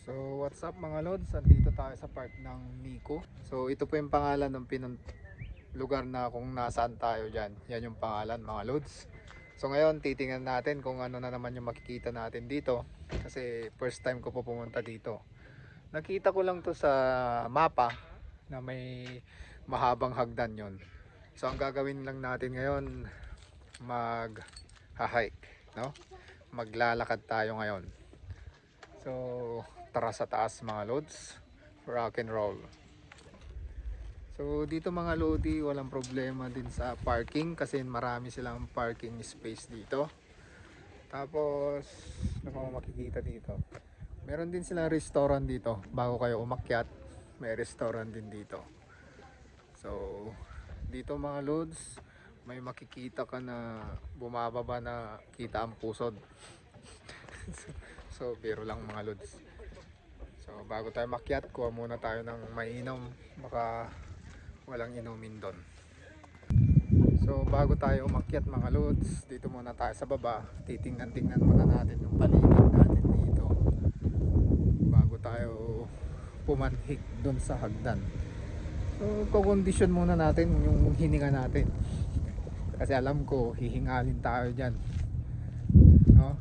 So what's up mga lods, andito tayo sa park ng Nico. So ito po yung pangalan ng lugar na kung nasaan tayo dyan. Yan yung pangalan mga lods. So ngayon titingnan natin kung ano na naman yung makikita natin dito. Kasi first time ko po pumunta dito. Nakita ko lang to sa mapa na may mahabang hagdan yon. So ang gagawin lang natin ngayon, mag-hike, no? Maglalakad tayo ngayon. So tara sa taas mga lods, rock and roll. So dito mga lodi, walang problema din sa parking kasi marami silang parking space dito. Tapos ano pa makikita dito, meron din silang restaurant dito. Bago kayo umakyat, may restaurant din dito. So dito mga lods, may makikita ka na bumababa na kita ang pusod. So biro lang mga lods. So bago tayo makyat, kuha muna tayo ng mainom, baka walang inumin doon. So bago tayo umakyat mga lods, dito muna tayo sa baba. Titingnan-tingnan muna natin yung paligid natin dito bago tayo pumanhik doon sa hagdan. So kukondisyon muna natin yung hininga natin, kasi alam ko hihingalin tayo dyan, no?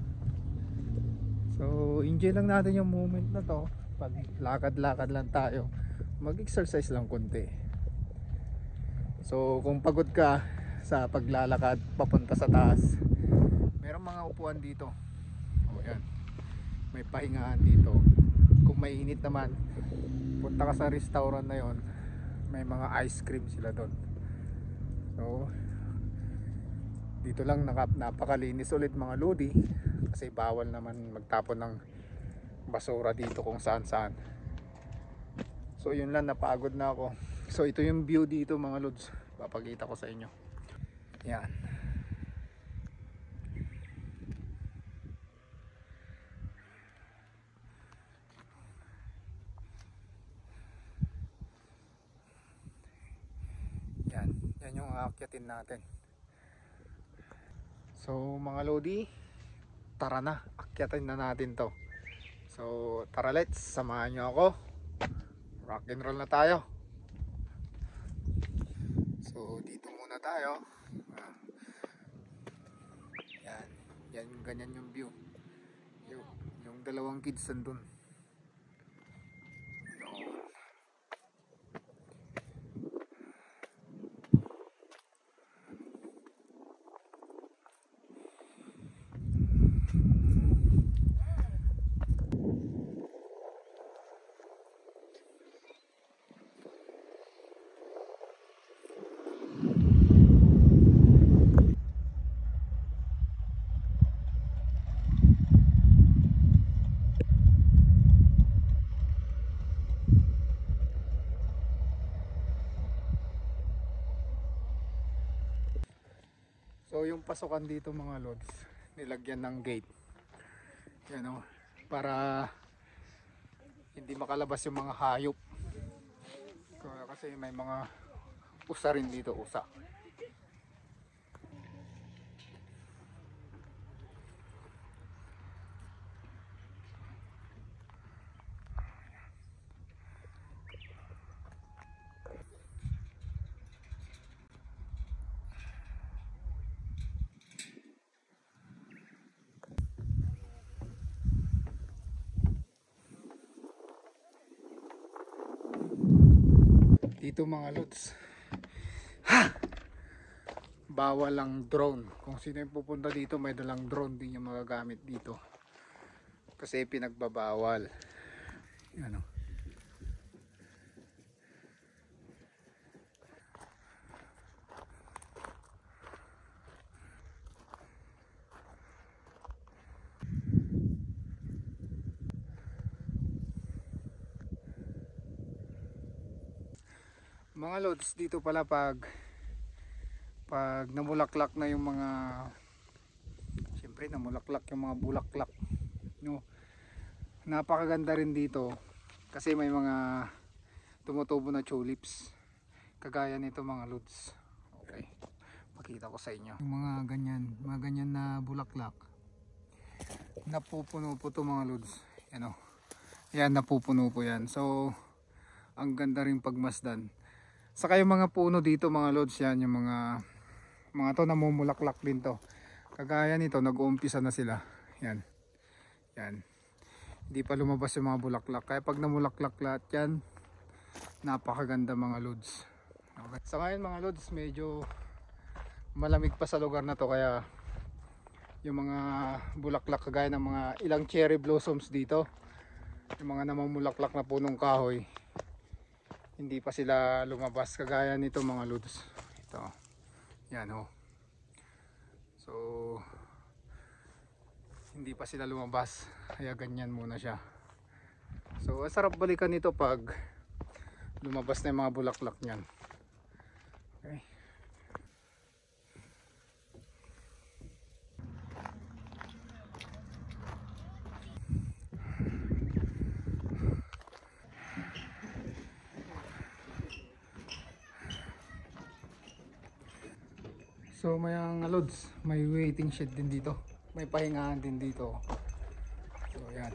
So enjoy lang natin yung moment na to. Pag lakad-lakad lang tayo, mag-exercise lang konti. So kung pagod ka sa paglalakad papunta sa taas, merong mga upuan dito. O yan, may pahingaan dito. Kung mainit naman, punta ka sa restaurant na yon, may mga ice cream sila doon. So dito lang napakalinis ulit mga lodi, kasi bawal naman magtapon ng basura dito kung saan saan. So yun lang, napagod na ako. So ito yung view dito mga lods, papakita ko sa inyo. Yan. Yan yung aakyatin natin. So mga lodi, tara na, akyatin na natin to. So tara, let's, samahan nyo ako. Rock and roll na tayo. So dito muna tayo. Yan, ganyan yung view. Yung dalawang kids nandun. So yung pasukan dito mga lods, nilagyan ng gate. Yan o, para hindi makalabas yung mga hayop. Kasi may mga usa rin dito, usa. Dito mga lods, bawal ang drone. Kung sino yung pupunta dito, may dalang drone din yung magagamit dito, kasi pinagbabawal. Yan o. Mga lods, dito pala pag namulaklak na yung mga, siyempre namulaklak yung mga bulaklak, no? Napakaganda rin dito kasi may mga tumutubo na tulips kagaya nito mga lods. Okay, pakita ko sa inyo yung mga ganyan na bulaklak, napupuno po to mga lods. Yan o, Ayan, napupuno po yan. So ang ganda rin pagmasdan. Saka yung mga puno dito mga lods, yan yung mga to namumulaklak din to. Kagaya nito, nag-uumpisa na sila. Yan. Yan. Hindi pa lumabas yung mga bulaklak. Kaya pag namulaklak lahat yan, napakaganda mga lods. Okay. Sa ngayon mga lods, medyo malamig pa sa lugar na to. Kaya yung mga bulaklak kagaya ng mga ilang cherry blossoms dito, yung mga namumulaklak na punong kahoy, hindi pa sila lumabas. Kagaya nito mga lods. Ito. Yan ho. So hindi pa sila lumabas, kaya ganyan muna siya. So ang sarap balikan nito pag lumabas na yung mga bulaklak niyan. Okay. So mga lods, may waiting shed din dito. May pahingahan din dito. So yan.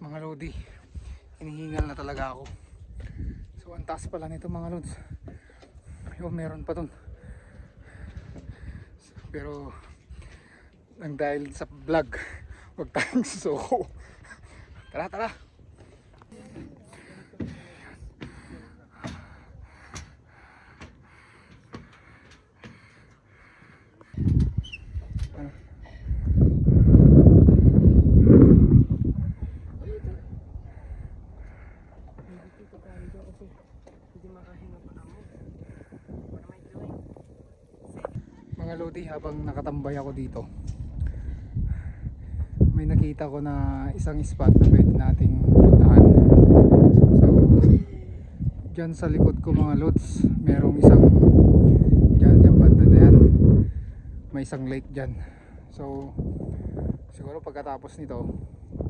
Mga lodi, hinihingal na talaga ako. So ang taas pala nito mga lods. Ayun, meron pa dun. Pero ang dahil sa vlog, wag tayong susuko. Tara, tara. Mga lodi, habang nakatambay ako dito, may nakita ko na isang spot na pwede nating puntahan. So dyan sa likod ko mga lods, merong isang dyan, yung banda na yan, may isang lake dyan. So siguro pagkatapos nito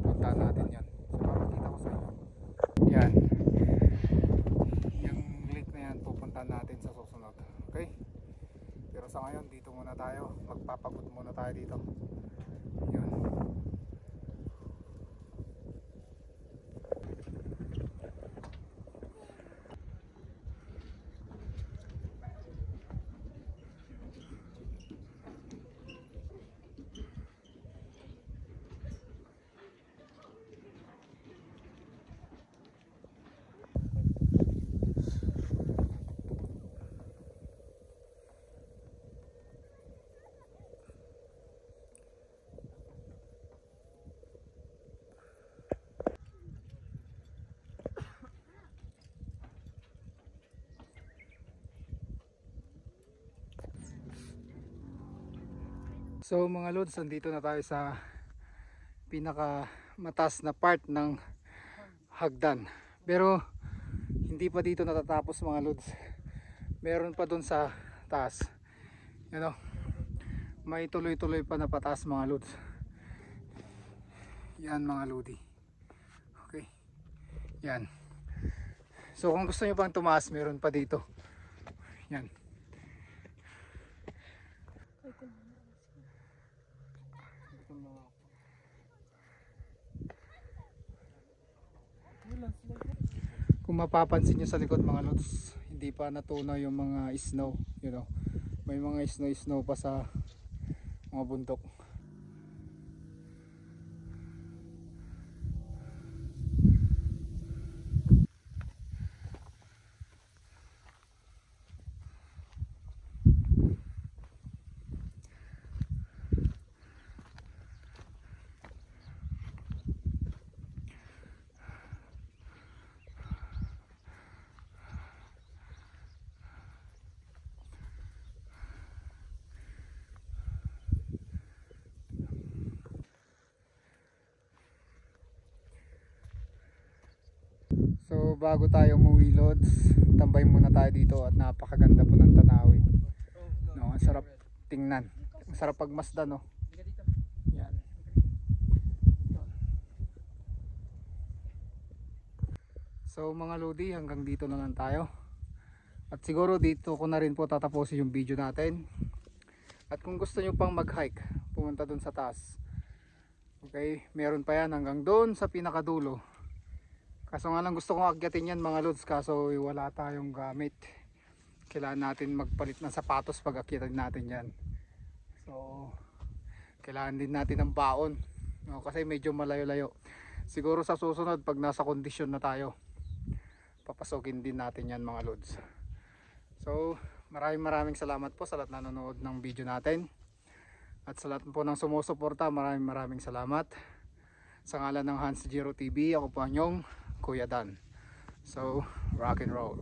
puntahan natin yan. So papakita ko sa inyo yan, yung lake na yan, pupuntahan natin sa susunod. Okay, pero sa ngayon dito muna tayo, magpapabot muna tayo dito. Yan. So mga lods, nandito na tayo sa pinaka mataas na part ng hagdan. Pero hindi pa dito natatapos mga lods. Meron pa dun sa taas. You know, may tuloy-tuloy pa na pataas mga lods. Yan mga lodi. Okay. Yan. So kung gusto nyo pang tumaas, meron pa dito. Yan. Kung mapapansin nyo sa likod mga lods, hindi pa natunaw yung mga snow, you know. May mga snow pa sa mga bundok. So bago tayo umuwi lods, tambay muna tayo dito at napakaganda po ng tanawin. No, ang sarap tingnan. Ang sarap pagmasdan, no. Yan. So mga lodi, hanggang dito na lang tayo. At siguro dito ko na rin po tatapusin yung video natin. At kung gusto nyo pang mag-hike, pumunta dun sa taas. Okay, meron pa yan hanggang doon sa pinakadulo. Kaso nga lang gusto kong akyatin yan mga lods, kaso wala tayong gamit. Kailangan natin magpalit ng sapatos pag akyatin natin yan. So kailangan din natin ng baon, no, kasi medyo malayo-layo. Siguro sa susunod pag nasa kondisyon na tayo, papasokin din natin yan mga lods. So maraming salamat po sa lahat na nanonood ng video natin. At sa lahat po ng sumusuporta, maraming salamat. Sa ngalan ng Hans Giro TV, ako po ang inyong Kuya Dan. So, rock and roll.